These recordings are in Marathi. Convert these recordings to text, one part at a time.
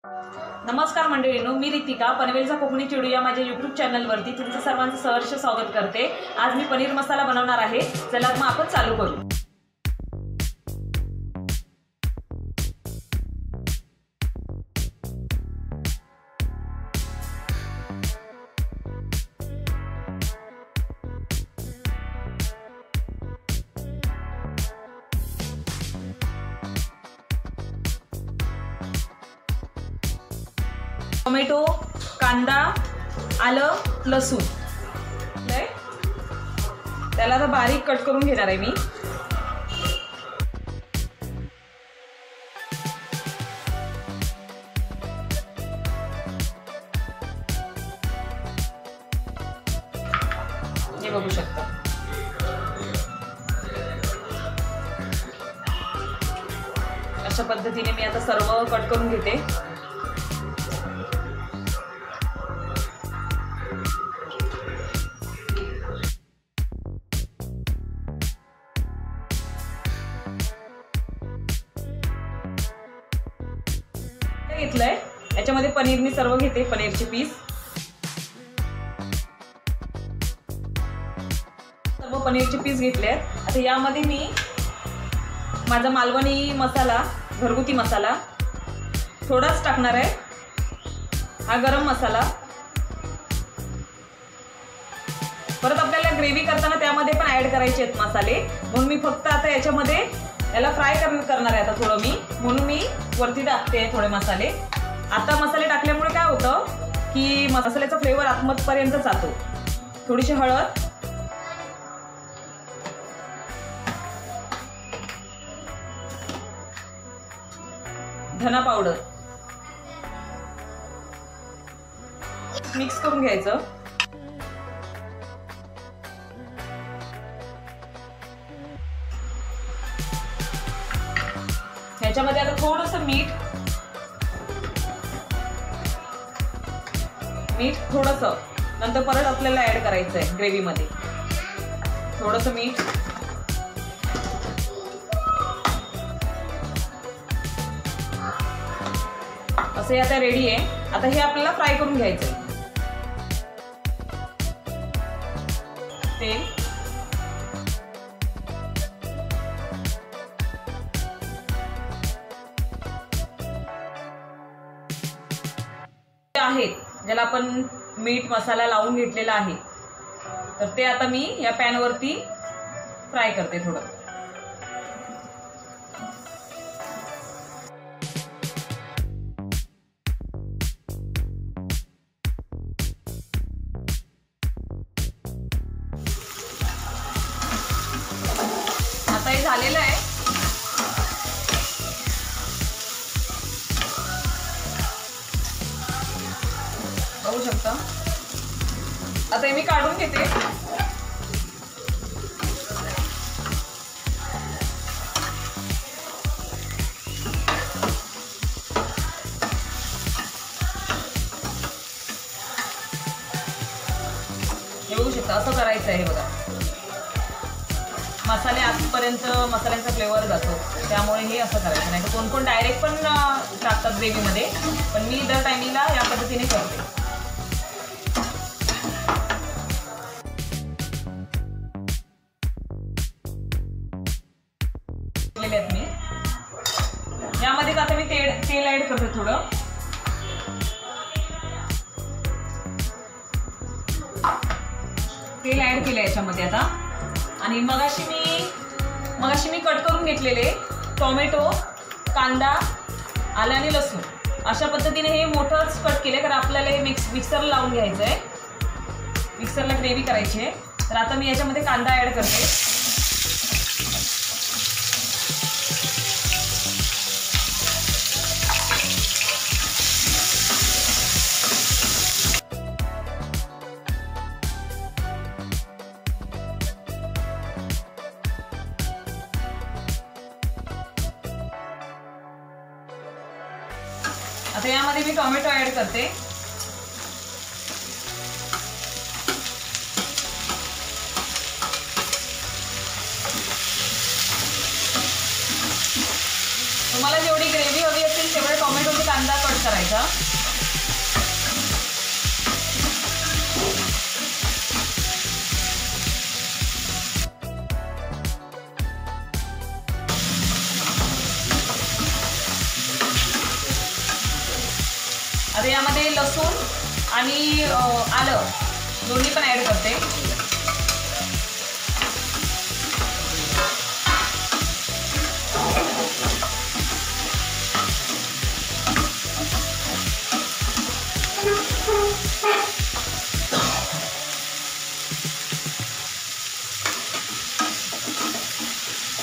नमस्कार मंडळींनो, मी रितिका पनवेलचा कोकणी चिडू या माझ्या YouTube चॅनलवरती तुमचं सर्वांचं सहर्ष स्वागत करते। आज मी पनीर मसाला बनवणार आहे। चला मग आपण चालू करू। टोमॅटो, कांदा, आलं, लसूण त्याला आता बारीक कट करून घेणार आहे मी। हे बघू शकता। अशा पद्धतीने मी आता सर्व कट करून घेते। घेतलंय याच्यामध्ये पनीर मी सर्व घेते, पनीरचे पीस सर्व पनीरचे पीस घेतले आहेत। आता यामध्ये मी माझा मालवणी मसाला, घरगुती मसाला थोडाच टाकणार आहे। हा गरम मसाला, परत आपल्याला ग्रेव्ही करताना त्यामध्ये पण ऍड करायचे आहेत मसाले, म्हणून मी फक्त आता याच्यामध्ये याला फ्राय करणार आहे। आता थोडं मी म्हणून मी वरती टाकते थोडे मसाले। आता मसाले टाकल्यामुळे काय होतं की मसाल्याचा फ्लेवर आतमधपर्यंत जातो। थोडीशी हळद, धना पावडर मिक्स करून घ्यायचं। ह्याच्यामध्ये आता थोडंसं मीठ थोडंसं नंतर परत आपल्याला ऍड करायचं आहे ग्रेव्ही मध्ये। थोडंसं मीठ, असं आता रेडी आहे। आता हे आपल्याला फ्राय करून घ्यायचं आहे। तेल, आहेत ज्याला आपण मीठ मसाला लावून घेतलेला आहे, तर ते आता मी या पॅन वरती फ्राय करते थोडं। आता हे झालेलं आहे। बघू शकता। आता हे मी काढून घेते। हे बघू शकता, असं करायचं आहे बघा। मसाले आतपर्यंत मसाल्यांचा फ्लेवर जातो, त्यामुळे हे असं करायचं नाही। कोण कोण डायरेक्ट पण टाकतात ग्रेव्हीमध्ये, पण मी दर टायमिंगला या पद्धतीने करते। मी यामध्ये आता मी तेल ऍड करते थोडं। तेल ऍड केलं याच्यामध्ये आता। आणि मगाशी मी कट करून घेतलेले टोमॅटो, कांदा, आलं आणि लसूण अशा पद्धतीने हे मोठंच कट केले, कारण आपल्याला हे मिक्सरला लावून घ्यायचं आहे। मिक्सरला ग्रेव्ही करायची आहे। तर आता मी याच्यामध्ये कांदा ऍड करते। आता यामध्ये मी टोमॅटो ऍड करते। तुम्हाला जेवढी ग्रेव्ही हवी असेल तेवढे टोमॅटो कांदा कट करायचा. आता यामध्ये लसूण आणि आलं दोन्ही पण ऍड करते.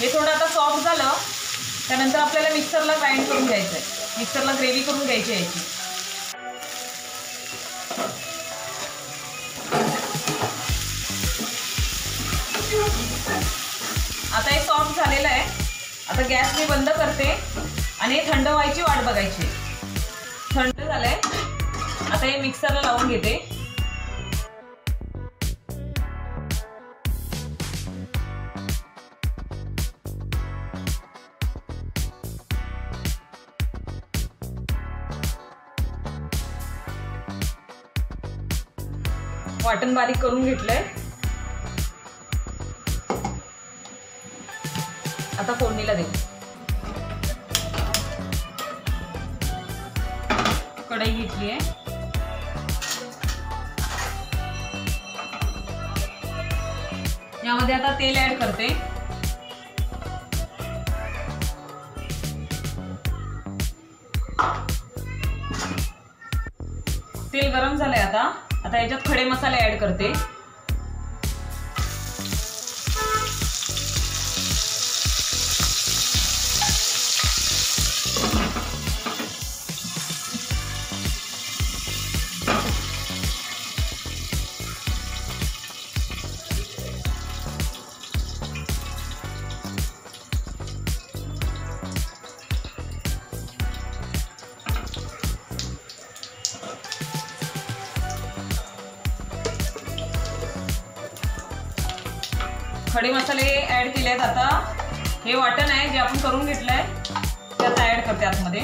हे थोडं आता सॉफ्ट झालं त्यानंतर आपल्याला मिक्सरला ग्राइंड करून घ्यायचं आहे. मिक्सरला ग्रेव्ही करून घ्यायची आहे याची. आता हे सॉफ्ट झालेलं आहे. आता गॅस मी बंद करते आणि हे थंड व्हायची वाट बघायची. थंड झालंय. आता हे मिक्सरला लावून घेते. वाटण बारीक करून घेतलंय. आता फोडणीला देऊ. कढई घेतली आहे. यामध्ये आता तेल ऍड करते. तेल गरम झालंय. आता याच्यात खडे मसाले ऍड करते. खडे मसाले ऍड केले आहेत. आता हे वाटण आहे जे आपण करून घेतलंय ते आता ऍड करते आतमध्ये.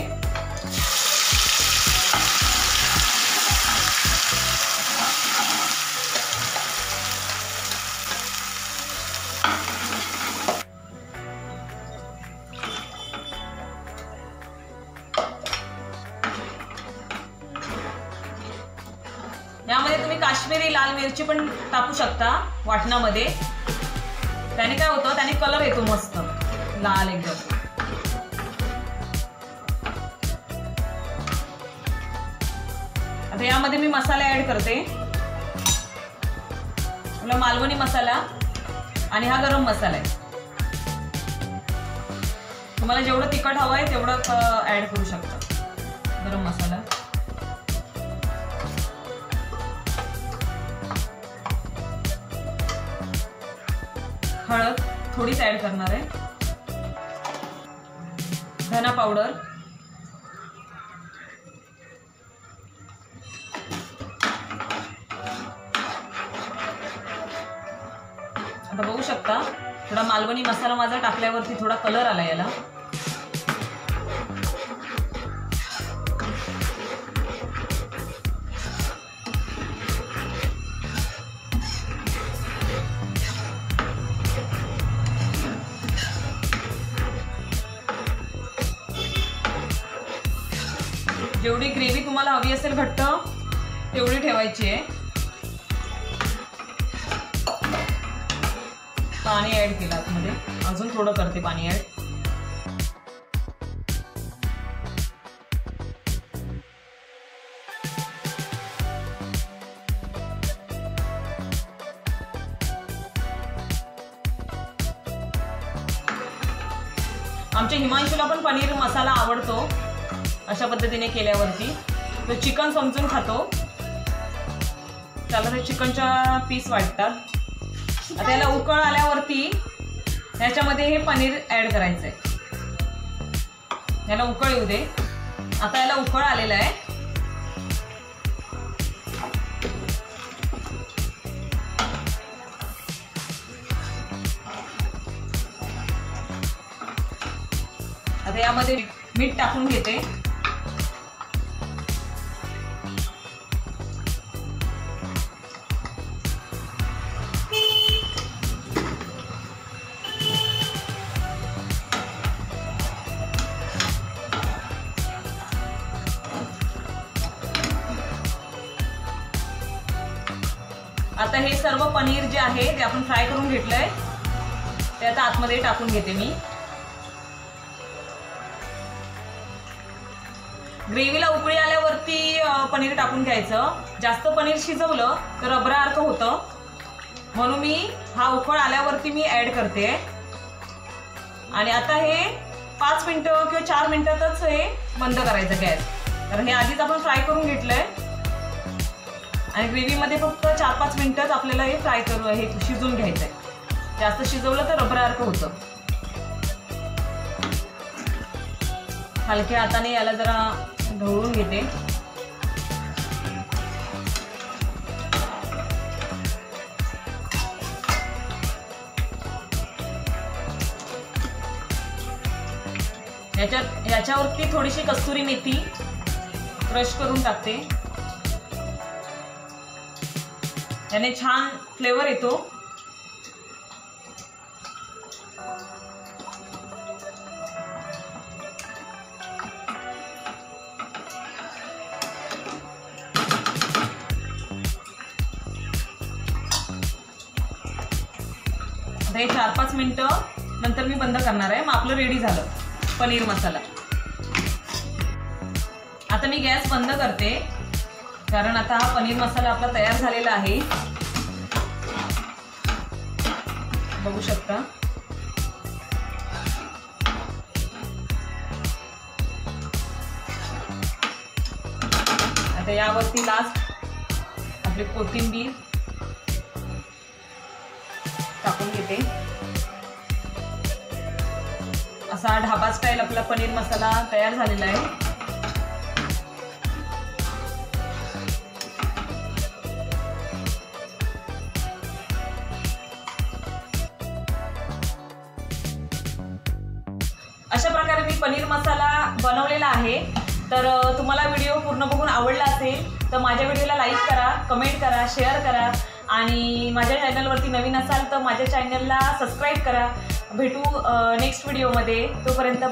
यामध्ये तुम्ही काश्मीरी लाल मिरची पण टाकू शकता वाटणामध्ये. त्याने काय होतं, त्याने कलर येतो मस्त लाल एकदम. आता यामध्ये मी मसाले ऍड करते. मालवणी मसाला आणि हा गरम मसाला आहे. तुम्हाला जेवढं तिखट हवं आहे तेवढं ऍड करू शकता. गरम मसाला, हळद थोडीच ऍड करणार आहे. धना पावडर, आता बघू शकता थोडा मालवणी मसाला माझा टाकल्यावरती थोडा कलर आला याला. जेवढी ग्रेव्ही तुम्हाला हवी असेल घट्ट तेवढी ठेवायची आहे. पाणी ऍड केलं आतमध्ये. अजून थोडं करते पाणी ऍड. आमच्या हिमांशूला पण पनीर मसाला आवडतो. अशा पद्धतीने केल्यावरती तो चिकन समजून खातो. त्याला ते चिकनच्या पीस वाटतात. आता याला उकळ आल्यावरती ह्याच्यामध्ये हे पनीर ऍड करायचंय. याला उकळ येऊ दे. आता याला उकळ आलेला आहे. आता यामध्ये मीठ टाकून घेते. आता हे सर्व पनीर जे आहे ते आपण फ्राय करून घेतलंय, ते आता आतमध्ये टाकून घेते मी. ग्रेव्हीला उकळी आल्यावरती पनीर टाकून घ्यायचं. जास्त पनीर शिजवलं तर रबरासारखं होतं, म्हणून मी हा उकळ आल्यावरती मी ऍड करते. आणि आता हे 5 मिनिटं किंवा 4 मिनिटातच हे बंद करायचं गॅस, कारण हे आधीच आपण फ्राय करून घेतलंय. आणि ग्रेव्हीमध्ये फक्त 4-5 मिनिटच आपल्याला हे फ्राय करू, हे शिजवून घ्यायचंय. जास्त शिजवलं तर रबरासारखं होतं. हलक्या हाताने याला जरा ढवळून घेते. याच्यावरती थोडीशी कस्तुरी मेथी क्रश करून टाकते, याने छान फ्लेवर येतो. हे 4-5 मिनिटं नंतर मी बंद करणार आहे. मग आपलं रेडी झालं पनीर मसाला. आता मी गॅस बंद करते, कारण आता हा पनीर मसाला आपला तयार झालेला आहे. बघू शकता. आता यावरती लास्ट आपली कोथिंबीर टाकून घेते. असा ढाबा स्टाईल आपला पनीर मसाला तयार झालेला आहे. अशा प्रकारे मी पनीर मसाला बनवलेला आहे. तर तुम्हाला व्हिडिओ पूर्ण बघून आवडला असेल तर माझ्या व्हिडिओला लाईक करा, कमेंट करा, शेअर करा. आणि माझ्या चॅनलवरती नवीन असाल तर माझ्या चॅनलला सबस्क्राईब करा. भेटू नेक्स्ट व्हिडिओमध्ये. तोपर्यंत